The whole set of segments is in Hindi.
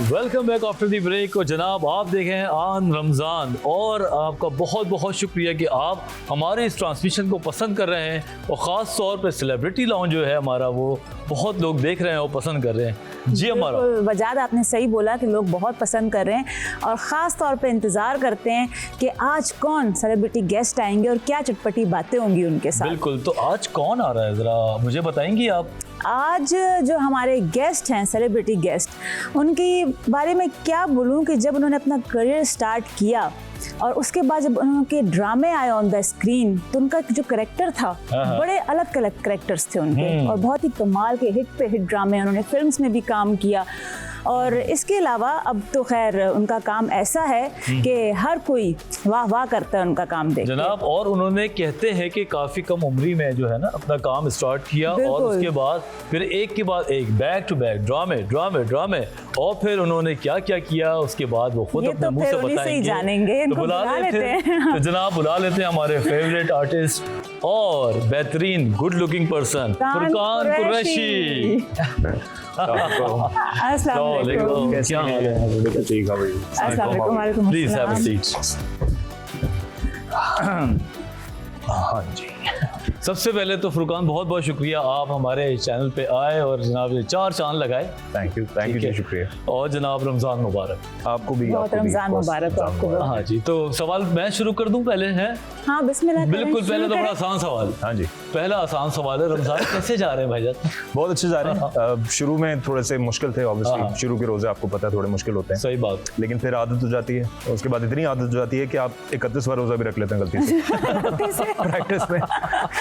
Welcome back after the break. और जनाब आप देखें हैं आन रमज़ान, और आपका बहुत बहुत शुक्रिया कि आप हमारे इस ट्रांसमिशन को पसंद कर रहे हैं, और ख़ास तौर पे सेलिब्रिटी लॉन्च जो है हमारा, वो बहुत लोग देख रहे हैं और पसंद कर रहे हैं। जी हमारा वजाद आपने सही बोला कि लोग बहुत पसंद कर रहे हैं और ख़ास तौर पे इंतज़ार करते हैं कि आज कौन सेलिब्रिटी गेस्ट आएंगे और क्या चटपटी बातें होंगी उनके साथ। बिल्कुल, तो आज कौन आ रहा है ज़रा मुझे बताएंगी आप? आज जो हमारे गेस्ट हैं, सेलिब्रिटी गेस्ट, उनके बारे में क्या बोलूं कि जब उन्होंने अपना करियर स्टार्ट किया और उसके बाद जब उनके ड्रामे आए ऑन द स्क्रीन, तो उनका जो करेक्टर था, बड़े अलग अलग करेक्टर्स थे उनके, और बहुत ही कमाल के हिट पे हिट ड्रामे, उन्होंने फिल्म्स में भी काम किया। और इसके अलावा अब तो खैर उनका काम ऐसा है कि हर कोई वाह वाह करता है उनका काम देख जनाब। और उन्होंने कहते हैं कि काफ़ी कम उम्री में जो है ना अपना काम स्टार्ट किया, और उसके बाद फिर एक के बाद एक बैक टू बैक ड्रामे ड्रामे ड्रामे, और फिर उन्होंने क्या क्या किया उसके बाद वो खुद अपने मुंह से बताएंगे। जानेंगे, तो बुला लेते हैं तो जनाब बुला लेते हैं हमारे फेवरेट आर्टिस्ट और बेहतरीन good looking person Furqan Qureshi. अस्सलाम वालेकुम। क्या हाल है? ठीक है भाई। अस्सलाम वालेकुम। वालेकुम प्लीज हैव अ अस्सलाम। सीट। हाँ जी, सबसे पहले तो फुरकान बहुत बहुत शुक्रिया, आप हमारे चैनल पे आए और जनाब ये 4 चांद लगाए। थैंक यू जी, शुक्रिया। और जनाब रमज़ान मुबारक आपको भी। बहुत रमज़ान मुबारक हो आपको। हाँ जी, तो सवाल मैं शुरू कर दूं पहले है? हाँ बिस्मिल्लाह। बिल्कुल, पहले तो बड़ा आसान सवाल। हाँ जी, पहला आसान सवाल है, रमज़ान कैसे जा रहे हैं भाईजान? बहुत अच्छे जा रहे हैं। शुरू में थोड़े से मुश्किल थे ऑब्वियसली, शुरू के रोजे आपको पता है थोड़े मुश्किल होते हैं, सही बात। लेकिन फिर आदत हो जाती है, और उसके बाद इतनी आदत हो जाती है कि आप 31वां रोजा भी रख लेते हैं गलती से प्रैक्टिस में,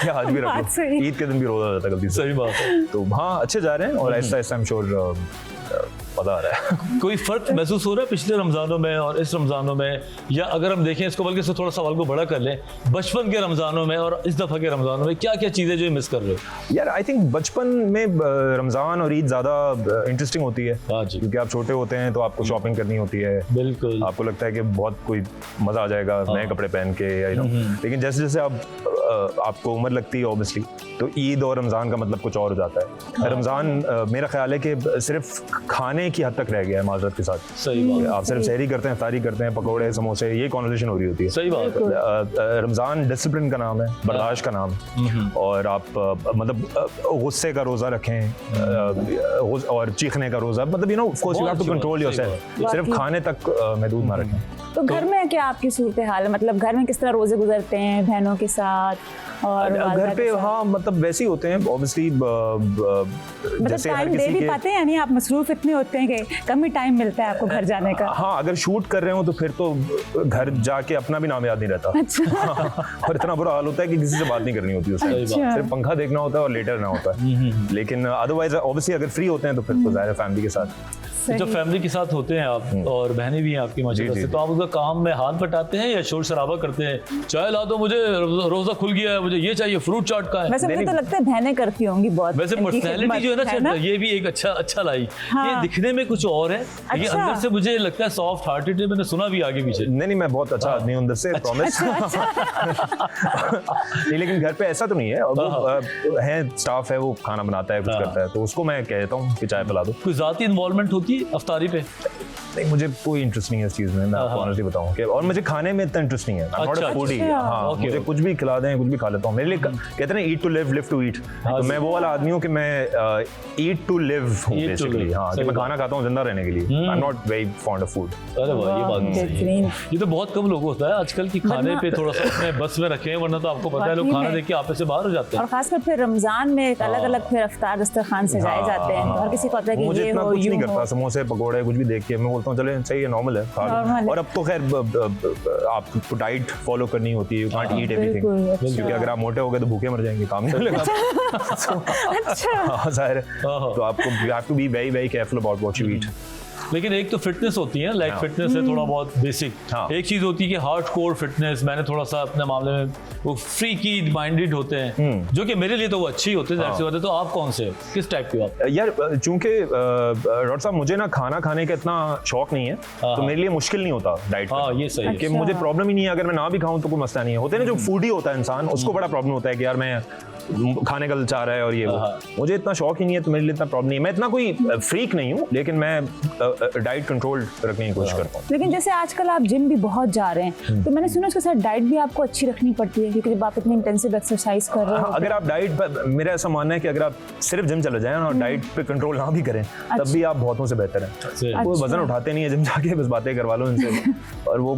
या आज भी रख लो, ईद के दिन भी रोजा हो जाता है गलती से। सही बात है। तो हाँ, अच्छे जा रहे हैं, और ऐसा ऐसा आई एम श्योर पता आ रहा है। कोई फर्क महसूस हो रहा है पिछले रमज़ानों में और इस रमज़ानों में? या अगर हम देखें इसको, बल्कि इसको थोड़ा सवाल को बड़ा कर लें, बचपन के रमज़ानों में और इस दफ़ा के रमज़ानों में क्या क्या चीज़ें जो मिस कर रहे हो? यार आई थिंक बचपन में रमज़ान और ईद ज़्यादा इंटरेस्टिंग होती है। हाँ जी, क्योंकि आप छोटे होते हैं तो आपको शॉपिंग करनी होती है, बिल्कुल, आपको लगता है कि बहुत कोई मज़ा आ जाएगा नए कपड़े पहन के, या लेकिन जैसे जैसे आपको उम्र लगती है ऑब्वियसली, तो ईद और रमज़ान का मतलब कुछ और हो जाता है। रमज़ान मेरा ख्याल है कि सिर्फ खाने की हद तक रह गया है माजरत के साथ। सही बात। आप सिर्फ सहरी करते हैं, इफ्तारी करते हैं, पकौड़े समोसे, ये कॉन्वर्सेशन हो रही होती है। सही बात है। रमज़ान डिसिप्लिन का नाम है, बर्दाश्त का नाम, और आप मतलब गुस्से का रोज़ा रखें और चीखने का रोज़ा, मतलब of course you have to control yourself, सिर्फ खाने तक महदूद ना रखें। तो घर में क्या आपकी सूरत हाल है, मतलब घर में किस तरह रोजे गुजरते हैं बहनों के साथ और घर पे? हाँ, मतलब वैसे ही होते हैं ऑब्वियसली, मतलब टाइम दे भी पाते हैं, यानी आप मसरूफ इतने होते हैं कि कम ही टाइम मिलता है आपको घर जाने का? हाँ, अगर शूट कर रहे हो तो फिर तो घर जाके अपना भी नाम याद नहीं रहता। अच्छा। और इतना बुरा हाल होता है कि किसी से बात नहीं करनी होती उससे, सिर्फ पंखा देखना होता है और लेटर ना होता है। लेकिन अदरवाइज ऑब्वियसली अगर फ्री होते हैं तो फिर तो ज़ाहिर है फैमिली के साथ। जब फैमिली के साथ होते हैं आप, और बहनें भी हैं आपकी माशाल्लाह से, तो आप उसका काम में हाथ बटाते हैं या शोर शराबा करते हैं, चाय ला दो मुझे, रोजा खुल गया है, मुझे ये चाहिए, फ्रूट चाट का है? वैसे मुझे तो लगता है बहनें करती होंगी बहुत। वैसे पर्सनैलिटी जो है ना, ये भी एक अच्छा लाई। ये दिखने में कुछ और है, लेकिन अंदर से मुझे लगता है सॉफ्ट हार्टेड है। मैंने सुना भी आगे पीछे। नहीं, मैं बहुत अच्छा आदमी हूं अंदर से, प्रॉमिस। लेकिन घर पे ऐसा तो नहीं है, है स्टाफ है, वो खाना बनाता है, कुछ करता है, तो उसको मैं कहता हूँ कि चाय पिला दो। कोई ज़ाती इन्वॉल्वमेंट होती है अफ्तारी पे? नहीं, मुझे कोई इंटरेस्ट नहीं है इस चीज़ में, मैं आपको ऑनेस्टली बताऊं कि, और मुझे खाने में इतना इंटरेस्ट नहीं है। I am not a foodie. हाँ, मुझे कुछ भी खिला दें, कुछ भी खा लेता हूँ। मेरे लिए कहते हैं ना, eat to live, live to eat, तो मैं वो वाला आदमी हूँ कि मैं ईट टू लिव हूँ बेसिकली। हाँ, कि मैं खाना खाता हूँ जिंदा रहने के लिए। I am not very fond of food. अरे वाह, ये बात सही है। ये तो बहुत कम लोगों को होता है आजकल की खाने पे थोड़ा सा अपने बस में रखे हैं, वरना तो आपको पता है लोग खाना देख के आपस से बाहर हो जाते हैं। और खासकर फिर रमजान में अलग अलग फिर अफ्तार दस्तरखान सजाए जाते हैं, हर किसी को पता है कि मुझे ये इतना हो, कुछ यूं नहीं हो। करता, समोसे पकौड़े कुछ भी देख के मैं बोलता हूँ चले सही है, नॉर्मल है, खा लो। और अब तो खैर आपको डाइट फॉलो करनी होती है, यू कांट ईट एवरीथिंग, क्योंकि अगर आप मोटे हो गए तो भूखे मर जाएंगे, काम नहीं चलेगा। अच्छा, जाहिर है, तो आपको you have to be very very careful about what you eat. लेकिन एक तो फिटनेस होती है, लाइक फिटनेस है थोड़ा बहुत बेसिक। एक चीज होती है कि हार्ड कोर फिटनेस। मैंने थोड़ा सा अपने मामले में वो फ्री की माइंडेड होते हैं, जो कि मेरे लिए तो वो अच्छी होते हैं, जाहिर सी बात है। तो आप कौन से, किस टाइप के आप? यार चूंकि डॉक्टर साहब मुझे ना खाना खाने का इतना शौक नहीं है, तो मेरे लिए मुश्किल नहीं होता डाइट। हाँ, ये सही है कि मुझे प्रॉब्लम ही नहीं है, अगर मैं ना भी खाऊं तो कोई मसला नहीं है। होते हैं ना जो फूडी होता है इंसान, उसको बड़ा प्रॉब्लम होता है कि यार मैं खाने का चाह रहा है और ये वो, मुझे इतना शौक ही नहीं है, तो मेरे लिए इतना प्रॉब्लम नहीं है। मैं इतना कोई फ्रीक नहीं हूँ, लेकिन मैं डाइट कंट्रोल रखने की कोशिश करता हूँ। लेकिन जैसे आजकल आप जिम भी बहुत जा रहे हैं, तो मैंने सुना उसके साथ डाइट भी आपको अच्छी रखनी पड़ती है, क्योंकि जब आप इतनी इंटेंसिव एक्सरसाइज कर रहे हो। अगर आप डाइट, मेरा ऐसा मानना है कि अगर आप सिर्फ जिम चले जाएं और डाइट पे कंट्रोल ना भी करें, तब भी आप बहुतों से बेहतर हैं। वो वजन उठाते नहीं है जिम जाके, बस बातें करवा लो इनसे, और वो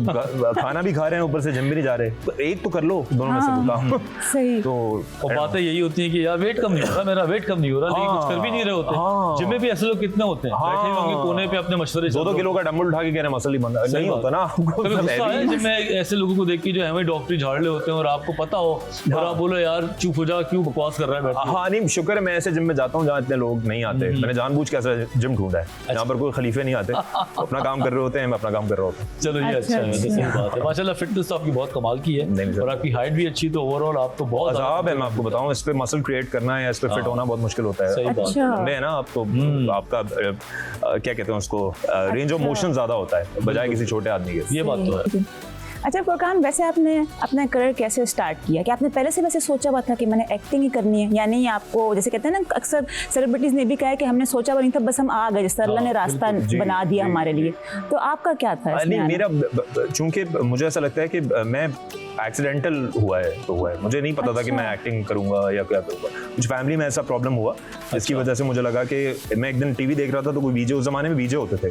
खाना भी खा रहे हैं, ऊपर से जिम भी नहीं जा रहे, तो एक तो कर लो दोनों में से काम। सही। तो बातें यही होती है कि यार वेट कम नहीं हो रहा, मेरा वेट कम नहीं हो रहा, लेकिन कुछ कर भी नहीं रहे होते। जिम में भी ऐसे लोग कितने होते हैं, बैठे होंगे कोने पे अपने मशवरे, 2 किलो का डंबल उठा के कह रहे मसल ही बंद नहीं होता ना। कभी गुस्सा है जिम में ऐसे लोगों को देख के जो हमें डॉक्टरी झाड़ले होते हैं और आपको पता हो और आप बोलो यार चुप हो जा, क्यों बकवास कर रहा है बैठ के? हाँ नहीं, शुक्र है मैं ऐसे जिम में जाता हूँ जहाँ इतने लोग नहीं आते। मैंने जानबूझ के ऐसा जिम ढूंढा है जहाँ पर कोई खलीफे नहीं आते, अपना काम कर रहे होते हैं, मैं अपना काम कर रहा होता हूँ। चलो ये अच्छा है, सही बात है। माशाल्लाह फिटनेस तो आपकी बहुत कमाल की है और आपकी हाइट भी अच्छी, तो ओवरऑल आप तो बहुत अजाब है। मैं आपको बताऊँ, इस पे मसल क्रिएट करना है, इस पे फिट होना बहुत मुश्किल होता है। सही बात है ना, आप तो आपका क्या कहते हैं उसको, रेंज ऑफ मोशन ज्यादा होता है बजाय किसी छोटे आदमी के। ये बात तो है। अच्छा फुरकान, वैसे आपने अपना करियर कैसे स्टार्ट किया? कि आपने पहले से वैसे सोचा हुआ था कि मैंने एक्टिंग ही करनी है, या नहीं आपको जैसे कहते हैं ना, अक्सर सेलिब्रिटीज ने भी कहा है कि हमने सोचा हुआ नहीं था, बस हम आ गए, जैसे अल्लाह ने रास्ता बना दिया हमारे लिए। तो आपका क्या था? नहीं, मेरा चूंकि मुझे ऐसा लगता है कि मैं एक्सीडेंटल हुआ है तो हुआ है, मुझे नहीं पता था कि मैं एक्टिंग करूंगा या क्या करूंगा। कुछ फैमिली में ऐसा प्रॉब्लम हुआ जिसकी वजह से मुझे लगा कि मैं एक दिन टीवी देख रहा था, तो कोई वीजे, उस जमाने में वीजे होते थे,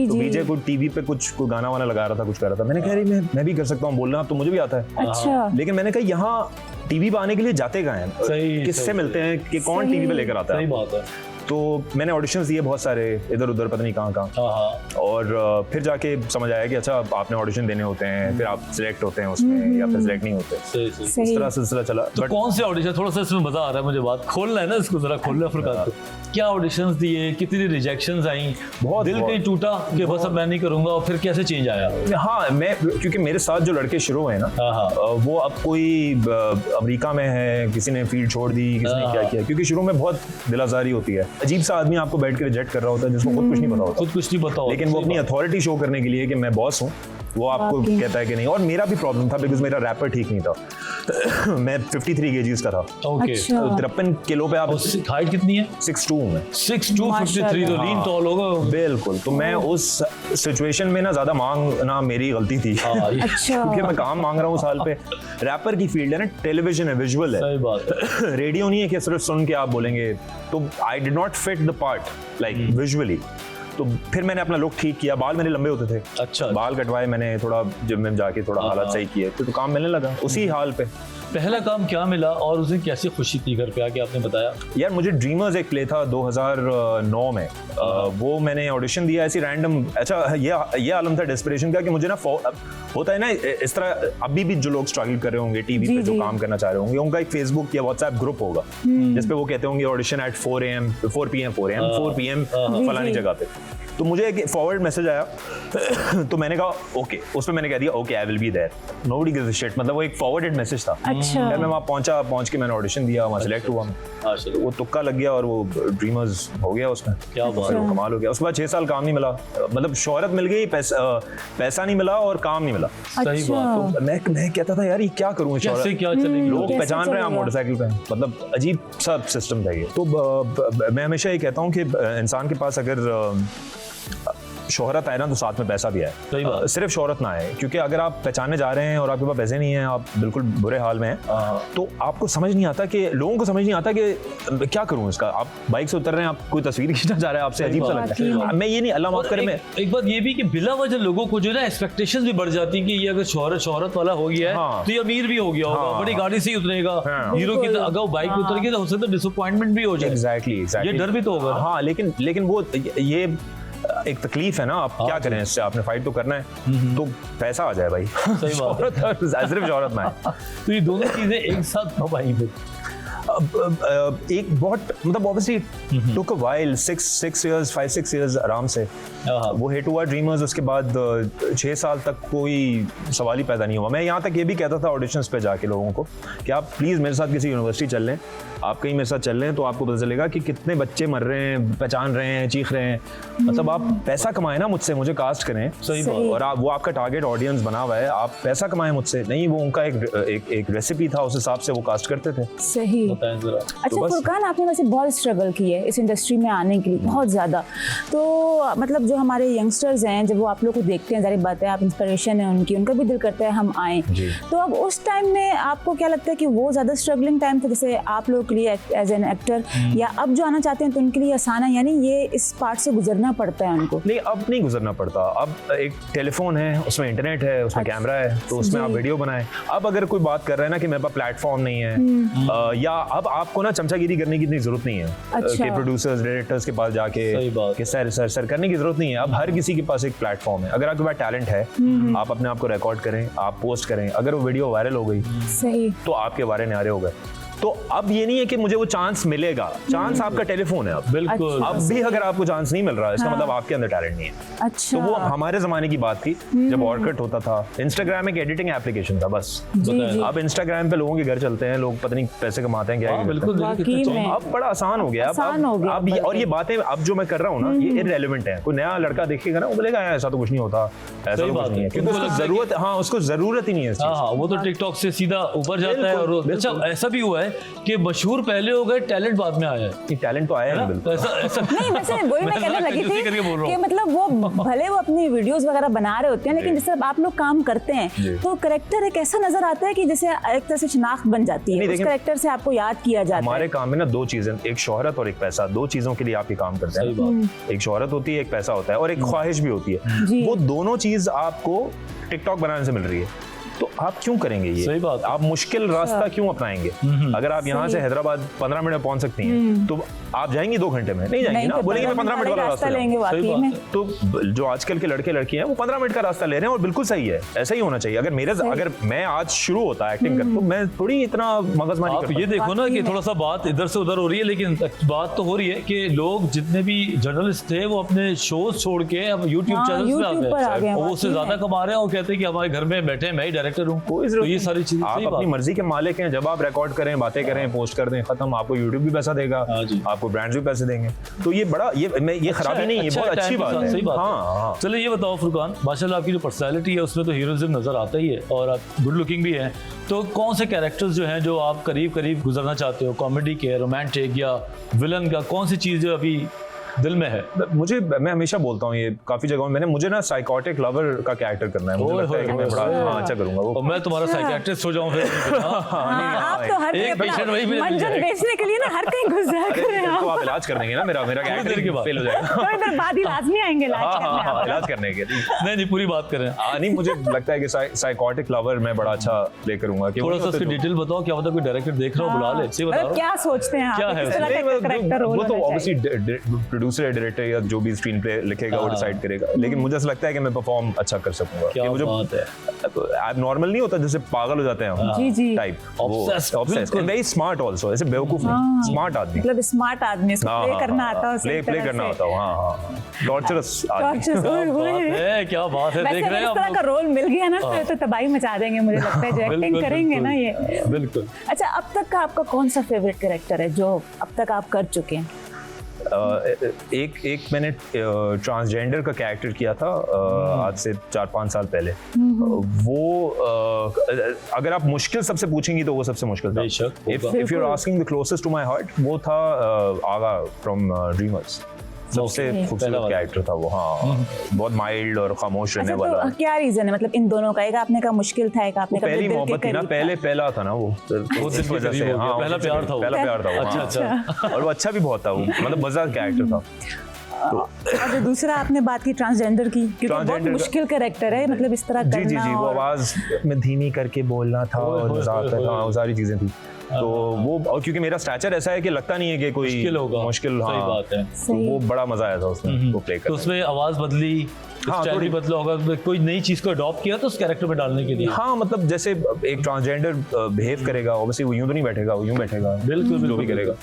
तो वीजे को टीवी पे कुछ कोई गाना वाना लगा रहा था, कुछ कर रहा था। मैंने कहा मैं भी कर सकता हूँ बोलना, तो मुझे भी आता है। अच्छा। लेकिन मैंने कहा यहाँ टीवी पे आने के लिए जाते कहाँ हैं, किससे मिलते हैं, कि कौन टीवी पे लेकर आता है? सही बात है। तो मैंने ऑडिशंस दिए बहुत सारे, इधर उधर पता नहीं कहाँ, और फिर जाके समझ आया कि अच्छा आपने ऑडिशन देने होते हैं, फिर आप सिलेक्ट होते हैं उसमें या फिर सिलेक्ट नहीं होते। इस तरह सिलसिला चला। तो कौन से ऑडिशन, थोड़ा सा इसमें मजा आ रहा है मुझे, बात खोलना है ना इसको, जरा खोलना फुरकान। क्या ऑडिशंस दिए, कितनी रिजेक्शंस आई, बहुत दिल कहीं टूटा कि बस अब मैं नहीं करूंगा, और फिर कैसे चेंज आया? हाँ, मैं क्योंकि मेरे साथ जो लड़के शुरू हुए ना, वो अब कोई अमेरिका में है, किसी ने फील्ड छोड़ दी, किसी ने क्या किया, क्योंकि शुरू में बहुत दिल आजारी होती है। अजीब सा आदमी आपको बैठ के रिजेक्ट कर रहा होता है जिसको खुद कुछ नहीं पता होता, खुद कुछ नहीं पता, लेकिन वो अपनी अथॉरिटी शो करने के लिए कि मैं बॉस हूँ, वो आपको कहता है कि नहीं। और मेरा भी प्रॉब्लम था बिकॉज मेरा रैपर ठीक नहीं था। मैं 53 kgs का था। ओके। 53 किलो पे आप। हाइट कितनी है? 6'2" हूं मैं। 6'2", 53, तो लीन टॉल होगा। बिल्कुल। तो मैं उस सिचुएशन में ना ज्यादा मांगना मेरी गलती थी। क्योंकि मैं काम मांग रहा हूँ साल पे। रैपर की फील्ड है ना, टेलीविजन है, विजुअल है। सही बात है। रेडियो नहीं है कि सिर्फ सुन के आप बोलेंगे। तो I did not fit the part like visually. तो फिर मैंने अपना लुक ठीक किया, बाल मेरे लंबे होते थे। अच्छा। बाल कटवाए मैंने, थोड़ा जिम में जाके थोड़ा हालत सही किए, तो काम मिलने लगा उसी हाल पे। पहला काम क्या मिला और उसे कैसे खुशी थी घर पे आके, आपने बताया? यार मुझे ड्रीमर्स एक प्ले था 2009 में, वो मैंने ऑडिशन दिया ऐसी रैंडम। अच्छा ये आलम था डेस्परेशन का कि मुझे ना होता है ना इस तरह, अभी भी जो लोग स्ट्रगल कर रहे होंगे टीवी पे, जो काम करना चाह रहे होंगे, उनका एक फेसबुक या व्हाट्सएप ग्रुप होगा जिसपे वो कहते होंगे ऑडिशन एट 4 PM फलानी जगह पे। तो मुझे एक फॉरवर्ड मैसेज आया तो मैंने कहा ओके, उसमें मैंने कह दिया okay I will be there, nobody gives a shit. मतलब वो एक फॉरवर्डेड मैसेज था। अच्छा। मैं वहाँ पहुंच के मैंने ऑडिशन दिया, वहाँ सिलेक्ट हुआ मैं। वो तुक्का लग गया और वो ड्रीमर्स हो गया उसमें। क्या बात है, कमाल हो गया। उसके बाद 6 साल काम नहीं मिला, मतलब शोहरत मिल गई, पैसा नहीं मिला और काम नहीं मिला। सही बात। तो मैं कहता था यार ये क्या करूँ, कैसे क्या चलेगी, लोग पहचान रहे हैं मोटरसाइकिल पे, मतलब अजीब सा सिस्टम था ये। तो मैं हमेशा ये कहता हूँ कि इंसान के पास अगर शोहरत आए ना तो साथ में पैसा भी आए। सही बात। सिर्फ शोहरत ना आए, क्योंकि अगर आप पहचाने जा रहे हैं और आपके पास पैसे नहीं हैं, आप बिल्कुल बुरे हाल में हैं, तो आपको समझ नहीं आता कि लोगों को समझ नहीं आता कि क्या करूं इसका। आप बाइक से उतर रहे हैं, आप कोई तस्वीर खींचना चाह रहे हैं, आपसे अजीब सा लगता है। मैं ये नहीं, अल्लाह माफ करे, मैं एक बात ये भी कि बिला वजह लोगों को जो है ना एक्सपेक्टेशंस भी बढ़ जाती है कि ये अगर शोहरत वाला हो गया है तो ये अमीर भी हो गया होगा, बड़ी गाड़ी से ही उतरेगा, हीरो की अगर बाइक पे उतर गया तो हो सकता है डिसअपॉइंटमेंट भी हो जाए। एग्जैक्टली ये डर भी तो होगा। हाँ, लेकिन वो ये एक तकलीफ है ना, आप क्या करें इससे, आपने फाइट तो करना है, तो पैसा आ जाए भाई। सही बात। सिर्फ शोहरत में तो ये दोनों चीजें एक साथ कब आई फिर? एक बहुत मतलब obviously took a while, 5-6 years आराम से वो हिट हुआ ड्रीमर्स। उसके बाद 6 साल तक कोई सवाल ही पैदा नहीं हुआ। मैं यहाँ तक ये भी कहता था ऑडिशंस पे जाके लोगों को कि आप प्लीज़ मेरे साथ किसी यूनिवर्सिटी चल लें, आप कहीं मेरे साथ चल रहे हैं तो आपको पता चलेगा कि कितने बच्चे मर रहे हैं, पहचान रहे हैं, चीख रहे हैं। मतलब आप पैसा कमाएं ना मुझसे, मुझे कास्ट करें। सही बात। और आप वो आपका टारगेट ऑडियंस बना हुआ है, आप पैसा कमाएं मुझसे। नहीं, वो उनका एक रेसिपी था, उस हिसाब से वो कास्ट करते थे। सही। बताएं जरा। अच्छा फुरकान, आपने वैसे बहुत स्ट्रगल की है इस इंडस्ट्री में आने के लिए, बहुत ज़्यादा। तो मतलब जो हमारे यंगस्टर्स हैं, जब वो आप लोग को देखते हैं, ज़ाहिर बात है आप इंस्पिरेशन है उनकी, उनका भी दिल करता है हम आएँ। तो अब उस टाइम में आपको क्या लगता है कि वो ज़्यादा स्ट्रगलिंग टाइम था जैसे आप लोगों के लिए एज एन एक्टर, या अब जो आना चाहते हैं तो उनके लिए आसान है, यानी ये इस पार्ट से गुजरना पड़ता है उनको? नहीं, अब नहीं गुजरना पड़ता। अब एक टेलीफोन है, उसमें इंटरनेट है, उसमें कैमरा है, तो उसमें आप वीडियो बनाएं। अब अगर कोई बात कर रहा है ना कि मेरे पास प्लेटफॉर्म नहीं है, या अब आपको ना चमचागिरी करने की इतनी जरूरत नहीं है कि प्रोड्यूसर्स डायरेक्टर्स के पास जाके कि सर करने की जरूरत नहीं है। अब हर किसी के पास एक प्लेटफॉर्म है। अगर आपके पास टैलेंट है, आप अपने आप को रिकॉर्ड करें, आप पोस्ट करें। अगर वो वीडियो वायरल हो गई सही, तो आपके बारे नारे हो गए। तो अब ये नहीं है कि मुझे वो चांस मिलेगा, चांस आपका टेलीफोन है। अब बिल्कुल, अब भी अगर आपको चांस नहीं मिल रहा है, इसका मतलब आपके अंदर टैलेंट नहीं है। अच्छा, तो वो हमारे जमाने की बात थी जब ऑर्कुट होता था। इंस्टाग्राम एक एडिटिंग एप्लीकेशन था बस। अब इंस्टाग्राम पे लोगों के घर चलते हैं, लोग पता नहीं पैसे कमाते हैं क्या। बिल्कुल, अब बड़ा आसान हो गया। अब और ये बातें अब जो मैं कर रहा हूँ ना, ये इररिलेवेंट है। कोई नया लड़का देखेगा ना, वो बोलेगा ऐसा तो कुछ नहीं होता, ऐसा तो कुछ नहीं है, क्योंकि उसको जरूरत, हाँ उसको जरूरत ही नहीं है। वो तो टिकटॉक से सीधा ऊपर जाता है। और अच्छा ऐसा भी हुआ है कि मशहूर पहले हो गए, टैलेंट बाद में आया है। टैलेंट तो आया है बिल्कुल। ऐसा नहीं, वैसे वही मैं कहने लगी थी कि मतलब वो भले वो अपनी वीडियोस वगैरह बना रहे होते हैं, लेकिन जैसे आप लोग काम करते हैं तो कैरेक्टर एक ऐसा नजर आता है कि जैसे एक तरह से शनाख्त बन जाती है, उस कैरेक्टर से आपको याद किया जाता है। हमारे काम में ना दो चीजें, एक शोहरत और एक पैसा, दो चीजों के लिए आप ये काम करते हैं। एक शोहरत होती है, एक पैसा होता है, और एक ख्वाहिश भी होती है। वो दोनों चीज आपको टिकटॉक बनाने से मिल रही है, तो आप क्यों करेंगे ये? सही बात। आप मुश्किल रास्ता क्यों अपनाएंगे? अगर आप यहाँ से हैदराबाद 15 मिनट में पहुंच सकती हैं, तो आप जाएंगी 2 घंटे में? नहीं जाएंगी ना, बोलेंगे मैं 15 मिनट वाला रास्ता लेंगे। वाकई में तो जो आजकल के लड़के लड़कियां हैं वो 15 मिनट का रास्ता ले रहे हैं, और बिल्कुल सही है, ऐसा ही होना चाहिए। अगर मैं आज शुरू होता एक्टिंग कर, तो मैं थोड़ी इतना मगजमारी करता। आप ये देखो ना कि थोड़ा सा बात इधर से उधर हो रही है, लेकिन बात तो हो रही है कि लोग जितने भी जर्नलिस्ट थे वो अपने शोज छोड़ के अब यूट्यूब चैनल पे आ गए हैं, वो उससे ज्यादा कमा रहे हैं और कहते हैं कि हमारे घर में बैठे मैं ही डायरेक्टर हूँ। तो ये सारी चीजें आप अपनी मर्जी के मालिक हैं। जब आप रिकॉर्ड करें, बातें करें, पोस्ट कर दें, खत्म। आपको यूट्यूब भी पैसा देगा, आपको ब्रांड्स भी पैसे देंगे। तो ये बड़ा ये खराबी नहीं है, ये बहुत अच्छी बात है। सही बात है। हाँ। चलिए ये बताओ फुरकान, माशाल्लाह आपकी जो पर्सनैलिटी है उसमें तो हीरोइज्म नजर आता ही है, और आप गुड लुकिंग भी हैं। तो कौन से कैरेक्टर्स जो हैं जो आप करीब करीब गुजरना चाहते हो, कॉमेडी के, रोमांटिक या विलन का, कौन सी चीज जो अभी दिल में है? मैं हमेशा बोलता हूँ, ये काफी जगहों में मुझे ना साइकोटिक लवर का कैरेक्टर करना है। मुझे लगता है कि मैं बड़ा अच्छा करूंगा वो। मैं तुम्हारा साइकियाट्रिस्ट हो जाऊं फिर? आप तो हर एक पेशेंट वही मिल मंजन जाएगा। बेचने के लिए ना हर कहीं घुस जाया करें आप। तो आप इलाज कर देंगे ना, मेरा देर के बाद फेल हो जाएगा। थोड़ी देर बाद ही लाजमी आएंगे इलाज करने आप। इलाज करने के। नहीं पूरी बात करें। नहीं, मुझे लगता है कि साइकोटिक लवर मैं बड़ा अच्छा प्ले करूंगा। थोड़ा सा उसकी डिटेल बताओ, क्या पता कोई डायरेक्टर देख रहा हो, बुला ले, सही बता। क्या सोचते हैं आप, क्या है किस तरह का कैरेक्टर रोल वो तो होना ऑब्वियसली प्रोड्यूसर या डायरेक्टर या जो भी स्क्रीन प्ले लिखेगा वो डिसाइड करेगा, लेकिन मुझे ऐसा लगता है कि मैं परफॉर्म अच्छा कर सकूंगा। क्या बात है। आप नॉर्मल नहीं होता जैसे पागल हो जाते हैं जी जी type, Obsessed, and very smart also, ऐसे बेवकूफ नहीं, स्मार्ट आदमी, मतलब स्मार्ट आदमी, इसको प्ले करना आता है, प्ले करना आता है। हां, टॉर्चरस आदमी। क्या बात है, देख रहे हैं इस तरह का रोल मिल गया ना तो तबाही मचा देंगे, मुझे लगता है जो एक्टिंग करेंगे ना ये। बिल्कुल। अच्छा, अब तक का आपका कौन सा फेवरेट कैरेक्टर है जो अब तक आप कर चुके हैं? एक मैंने ट्रांसजेंडर का कैरेक्टर किया था आज से 4-5 साल पहले। वो अगर आप मुश्किल सबसे पूछेंगी तो वो सबसे मुश्किल था। If you are asking the closest to my heart, वो था आगा फ्रॉम ड्रीमर्स। सबसे खूबसूरत कैरेक्टर था वो। हाँ, बहुत माइल्ड और खामोश रहने वाला। तो क्या रीजन है, मतलब इन दोनों का? एक आपने कहा मुश्किल था, एक आपने कहा पहली मोहब्बत थी ना, पहला था ना वो इस वजह से। हाँ, पहला प्यार था वो। पहला प्यार था वो। अच्छा। और वो अच्छा भी बहुत था वो, मतलब मजेदार कैरेक्टर था। तो और दूसरा आपने बात की ट्रांसजेंडर की, क्योंकि बहुत मुश्किल कैरेक्टर है, मतलब इस तरह करना। जी, वो आवाज में धीमी करके बोलना था और मजाक करना, वो सारी चीजें थी। तो वो, और क्योंकि मेरा स्टैचर ऐसा है कि लगता नहीं है कि कोई मुश्किल। सही बात है। तो वो बड़ा मजा आया था उसमें वो प्ले करने। तो उसमें आवाज बदली, स्टाइल भी बदला होगा, कोई नई चीज को अडॉप्ट किया तो उस कैरेक्टर में डालने के लिए? हाँ, मतलब जैसे एक ट्रांसजेंडर बिहेव करेगा, ऑब्वियसली वो यूं तो नहीं बैठेगा, वो यूं बैठेगा, बिल्कुल जो भी करेगा।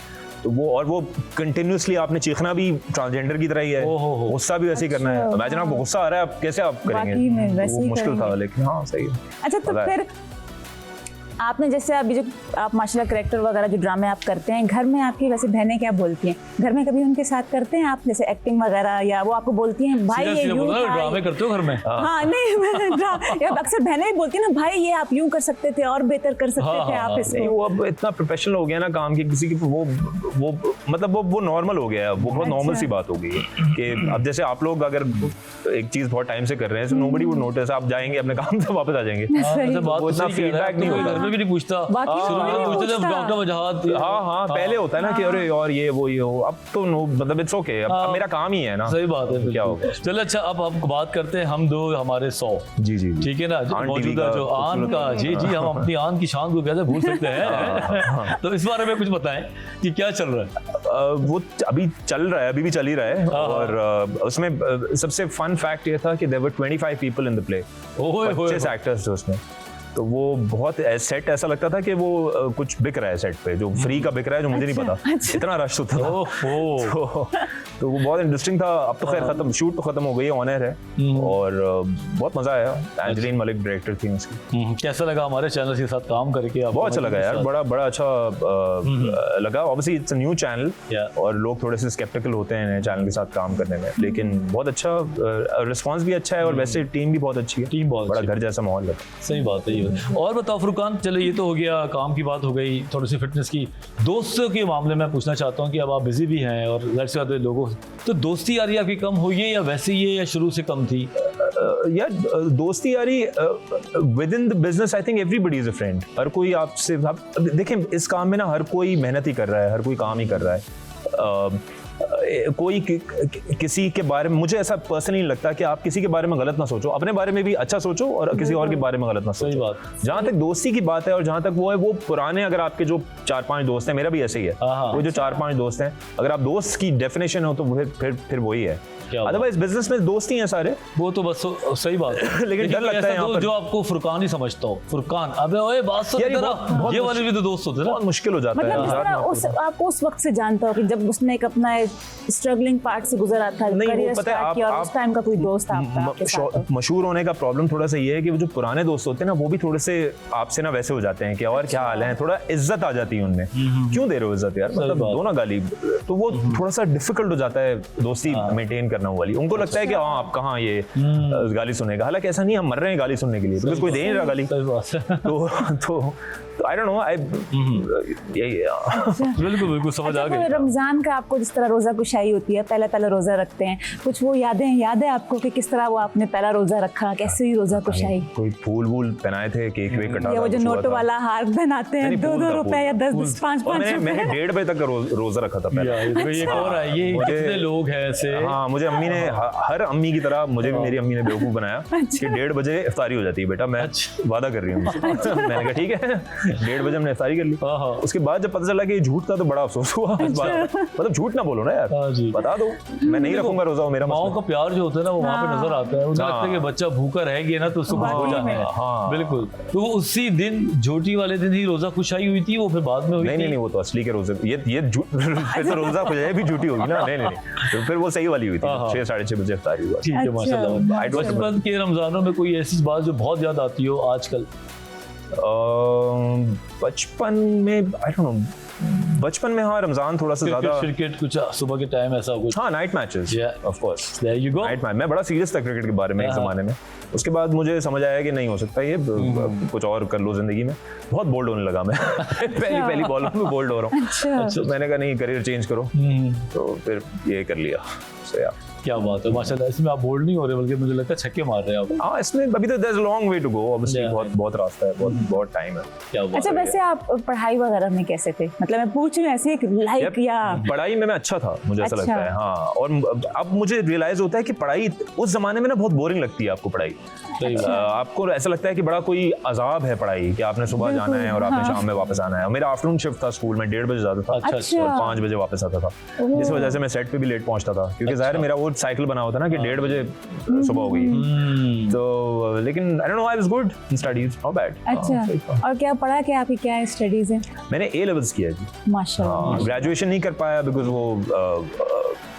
तो वो, और वो कंटिन्यूअसली आपने चीखना भी ट्रांसजेंडर की तरह ही है, गुस्सा भी वैसे ही करना है। इमेजिन आपको गुस्सा आ रहा है, आप कैसे आप करेंगे? वो मुश्किल था, लेकिन हाँ सही है। अच्छा, तो फिर आपने जैसे अभी जो आप माशाल्लाह कैरेक्टर वगैरह जो ड्रामे आप करते हैं, घर में आपकी वैसे बहनें क्या बोलती हैं? घर में कभी उनके साथ करते हैं आप जैसे एक्टिंग वगैरह, या वो आपको बोलती हैं भाई ये यूं ड्रामे करते हो घर में? हाँ नहीं मैं अक्सर बहनें भी बोलती हैं ना भाई ये आप यूं कर सकते थे और बेहतर कर सकते थे आप इसको। वो अब इतना प्रोफेशनल हो गया ना काम की, किसी की वो मतलब वो नॉर्मल हो गया है, वो बहुत नॉर्मल सी बात हो गई है कि अब जैसे आप लोग अगर एक चीज बहुत टाइम से कर रहे हैं सो नोबडी वुड नोटिस, आप जाएंगे अपने काम से वापस आ जाएंगे, वो इतना फीडबैक नहीं होगा, घर में भी नहीं पूछता, पूछते थे डॉक्टर वजाहत। हाँ पहले होता है ना कि अरे और ये वो ये हो, अब तो मतलब इट्स ओके, अब मेरा काम ही है ना। सही बात है, क्या होगा। चलो अच्छा, अब हम बात करते हैं हम दो हमारे 100। जी ठीक है ना, मौजूदा जो आन का, जी हम अपनी आन की शान को कैसे भूल सकते हैं। तो इस बारे में कुछ बताएं कि क्या चल रहा है? वो अभी चल रहा है, अभी भी चल ही रहा है, और उसमें सबसे फन फैक्ट ये था कि there were 25 people in the play, 25 actors थे उसमें। तो वो बहुत सेट ऐसा लगता था कि वो कुछ बिक रहा है सेट पे, जो फ्री का बिक रहा है, जो मुझे नहीं पता, इतना रश होता था। तो वो बहुत इंटरेस्टिंग था। अब तो खैर खत्म, शूट तो खत्म हो गई है, ऑन एयर है, और बहुत मजा आया। एंजेलिन मलिक डायरेक्टर थी उसकी। कैसा लगा हमारे चैनल के साथ काम करके? बहुत अच्छा लगा यार, बड़ा अच्छा लगा। Obviously it's a new channel और लोग थोड़े से स्केप्टिकल होते हैं नए चैनल के साथ काम करने में, लेकिन बहुत अच्छा रिस्पॉन्स भी अच्छा है, और वैसे टीम भी बहुत अच्छी है, टीम बहुत बड़ा घर जैसा माहौल है। सही बात है। और बताओ फुरकान, चलो ये तो हो गया, काम की बात हो गई, थोड़ी सी फिटनेस की। दोस्तों के मामले में पूछना चाहता हूँ कि अब आप बिजी भी हैं और लड़ से आते लोगों, तो दोस्ती यारी आपकी कम हुई है या वैसे ही है, या शुरू से कम थी? यार दोस्ती यारी within the business, I think everybody is a friend. हर कोई आपसे, देखें इस काम में ना हर कोई मेहनत ही कर रहा है, हर कोई काम ही कर रहा है। कोई किसी के बारे में, मुझे ऐसा पर्सनली लगता है कि आप किसी के बारे में गलत ना सोचो, अपने बारे में भी अच्छा सोचो और किसी और के बारे में गलत ना सोचो। सही बात। जहाँ तक दोस्ती की बात है और जहाँ तक वो है, वो पुराने, अगर आपके जो 4-5 दोस्त हैं, मेरा भी ऐसे ही है, वो जो 4-5 दोस्त हैं, अगर आप दोस्त की डेफिनेशन हो तो फिर वही है। अदरवाइज बिजनेस में दोस्त ही हैं सारे, वो तो बस सही बात है। लेकिन डर लगता है यहाँ पर, जो आपको फुरकान ही समझता हो, फुरकान अबे ओए बात सुन, ये वाले भी तो दोस्त होते हैं, बहुत मुश्किल हो जाता है। आपको उस वक्त से जानता हो कि जब उसने एक अपना स्ट्रगलिंग पार्ट से गुजरा था, करियर स्टार्ट किया, और उस टाइम का कोई दोस्त आपके साथ। मशहूर होने का प्रॉब्लम थोड़ा सा ये है कि वो जो पुराने दोस्त होते हैं ना, वो भी थोड़े से आपसे ना वैसे हो जाते हैं कि और क्या हाल है, थोड़ा इज्जत आ जाती है उनमें, क्यों दे रहे हो इज्जत यार, मतलब दो ना गाली, तो वो थोड़ा सा डिफिकल्ट हो जाता है दोस्ती मेंटेन करना वाली। उनको लगता है कि हाँ आप कहाँ ये गाली सुनेगा, हालांकि ऐसा नहीं, हम मर रहे हैं गाली सुनने के लिए, बिकॉज़ कोई दे नहीं रहा गाली। तो आई डोंट नो, बिल्कुल समझ आ गई। रमजान का आपको जिस तरह रोजा कुशाई होती है, पहला रोजा रखते हैं, कुछ वो याद है आपको कि किस तरह वो आपने पहला रोजा रखा, कैसे हुई रोजा कुशाई? कोई फूल पहनाए थे, केक वेक कटा, वो जो नोट वाला हार पहनाते हैं, 2-2 रुपए या 10-10 5-5 रुपए। मैंने 1:30 बजे तक रोजा रखा था पहले। ये कौन है, ये कितने लोग हैं ऐसे? हाँ, मुझे अम्मी ने, हर अम्मी की तरह मुझे भी मेरी अम्मी ने बेवकूफ बनाया कि 1:30 बजे इफ्तारी हो जाती है बेटा, मैं वादा कर रही हूँ। मैंने कहा ठीक है, 1:30 बजे हमने इफ्तारी कर ली। उसके बाद जब पता चला कि झूठ था तो बड़ा अफसोस हुआ इस बात, मतलब झूठ ना बोलो ना यार, बता दो मैं नहीं रखूंगा रोजा, मेरा माओ का प्यार जो होता है ना, वो वहाँ पे नजर आता है। उन्हें लगता है कि बच्चा भूखा रह गया ना तो उसको हो जाना है। बिल्कुल, तो उसी दिन झोटी वाले दिन ही रोजा खुशाई हुई थी, वो फिर बाद में हुई? नहीं, वो तो असली के रोजे, ये तो रोजा खुशाई भी झूठी होगी ना। नहीं, तो फिर वो सही वाली हुई थी, 6-6:30 बजे इफ्तारी हुआ। ठीक है, माशाल्लाह। बचपन के रमजानों में कोई ऐसी बात जो बहुत याद आती हो आजकल? बचपन में आई डोंट नो, बचपन में हाँ रमजान थोड़ा सा ज्यादा, क्रिकेट कुछ सुबह के टाइम ऐसा कुछ? हाँ, night matches, of course, there you go. Night match, मैं बड़ा सीरियस था क्रिकेट के बारे में एक जमाने में। उसके बाद मुझे समझ आया कि नहीं हो सकता ये, कुछ और कर लो जिंदगी में। बहुत बोल्ड होने लगा मैं पहली बॉल में बोल्ड हो रहा हूँ। तो मैंने कहा नहीं, करियर चेंज करो, तो फिर ये कर लिया। क्या बात है, माशाल्लाह। इसमें आप बोल्ड नहीं हो रहे, बल्कि मुझे लगता है छक्के मार रहे हैं आप। हाँ, इसमें अभी तो there is a long way to go, obviously बहुत रास्ता है, बहुत टाइम है। क्या बात। अच्छा, वैसे आप पढ़ाई वगैरह में कैसे थे? मतलब मैं पूछ रही हूँ ऐसे एक लाइक, या पढ़ाई में मैं अच्छा था, मुझे ऐसा लगता है। हाँ, और अब मुझे रियलाइज होता है कि पढ़ाई उस जमाने में ना बहुत बोरिंग लगती है आपको पढ़ाई। आपको ऐसा लगता है कि बड़ा कोई अजाब है पढ़ाई, कि आपने सुबह जाना है और आपने शाम में वापस आना है। मेरा आफ्टरनून शिफ्ट था स्कूल में, 1:30 बजे जाता था और 5 बजे वापस आता था, जिस वजह से मैं सेट पे भी लेट पहुंचता था, क्योंकि जाहिर मेरा वो साइकिल बना होता ना कि 1:30 बजे सुबह हो गई। तो लेकिन आई don't no, I was good in studies, not bad. अच्छा, और क्या पढ़ा, क्या आपकी क्या स्टडीज है? मैंने A लेवल्स किया जी, माशाल्लाह। ग्रेजुएशन नहीं कर पाया बिकॉज वो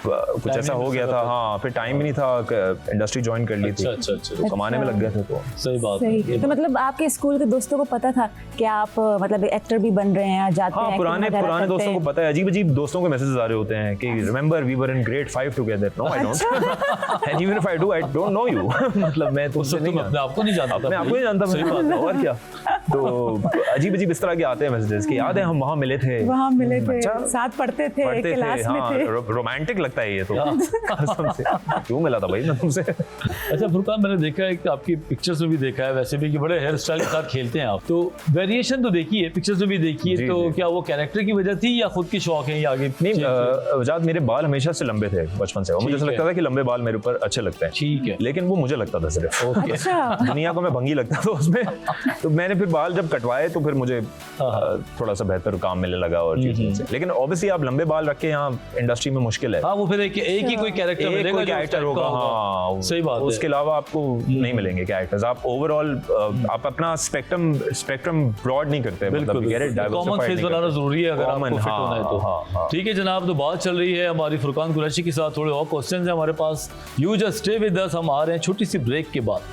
कुछ ऐसा हो गया था। हाँ, फिर टाइम ही नहीं था, इंडस्ट्री ज्वाइन कर ली थी। अच्छा तो कमाने में लग गए थे। तो सही बात सही। है। तो मतलब आपके स्कूल के दोस्तों को पता था कि आप मतलब एक्टर भी बन रहे हैं, जाते हाँ, हैं पुराने दोस्तों को पता है। अजीब अजीब दोस्तों के मैसेजेस आ रहे होते हैं कि remember we were in grade 5 together. No, I don't. And even if I do, I don't know you. मतलब मैं उस वक्त तुम अपने आप को नहीं जानता था। मैं आपको नहीं जानता। सही बात है। और क्या। तो अजीब अजीब इस तरह के आते हैं मैसेजेस कि याद है हम वहाँ मिले थे, वहाँ मिले थे, साथ पढ़ते थे, क्लास में थे। रोमांटिक लगता है ये तो। कसम से क्यों मिला था भाई मैं तुमसे। अच्छा फुरकान, मैंने देखा है कि आपकी पिक्चर्स में भी देखा है वैसे भी कि बड़े हेयर स्टाइल के साथ खेलते हैं आप, तो वेरिएशन तो देखी है, पिक्चर्स में भी देखी है। तो क्या वो कैरेक्टर की वजह थी या खुद की शौक है या आगे? नहीं, वजाद मेरे बाल हमेशा से लंबे थे बचपन से, और मुझे ऐसा लगता था कि लंबे बाल मेरे ऊपर अच्छे लगते हैं। ठीक है। लेकिन वो मुझे लगता था सिर्फ। अच्छा। दुनिया को मैं भंगी लगता था उसमें। तो मैंने फिर बाल जब कटवाए तो फिर मुझे थोड़ा सा बेहतर काम मिलने लगा और चीज़ों से। लेकिन ऑब्वियसली आप लंबे बाल रख के यहाँ इंडस्ट्री में मुश्किल है। हाँ, वो फिर एक ही कोई कैरेक्टर मिलेगा, कोई कैरेक्टर होगा। हाँ, सही बात है। उसके अलावा आपको नहीं मिलेंगे कैरेक्टर्स। आप ओवरऑल आप अपना स्पेक्ट्रम ब्रॉड नहीं करते, मतलब कॉमन फेस बनाना जरूरी है अगर आपको फिट होना है तो। ठीक है जनाब, तो बात चल रही है हमारी फुरकान कुरैशी के साथ। थोड़े और क्वेश्चंस हैं हमारे पास। You just stay with us, हम आ रहे हैं छोटी सी ब्रेक के बाद।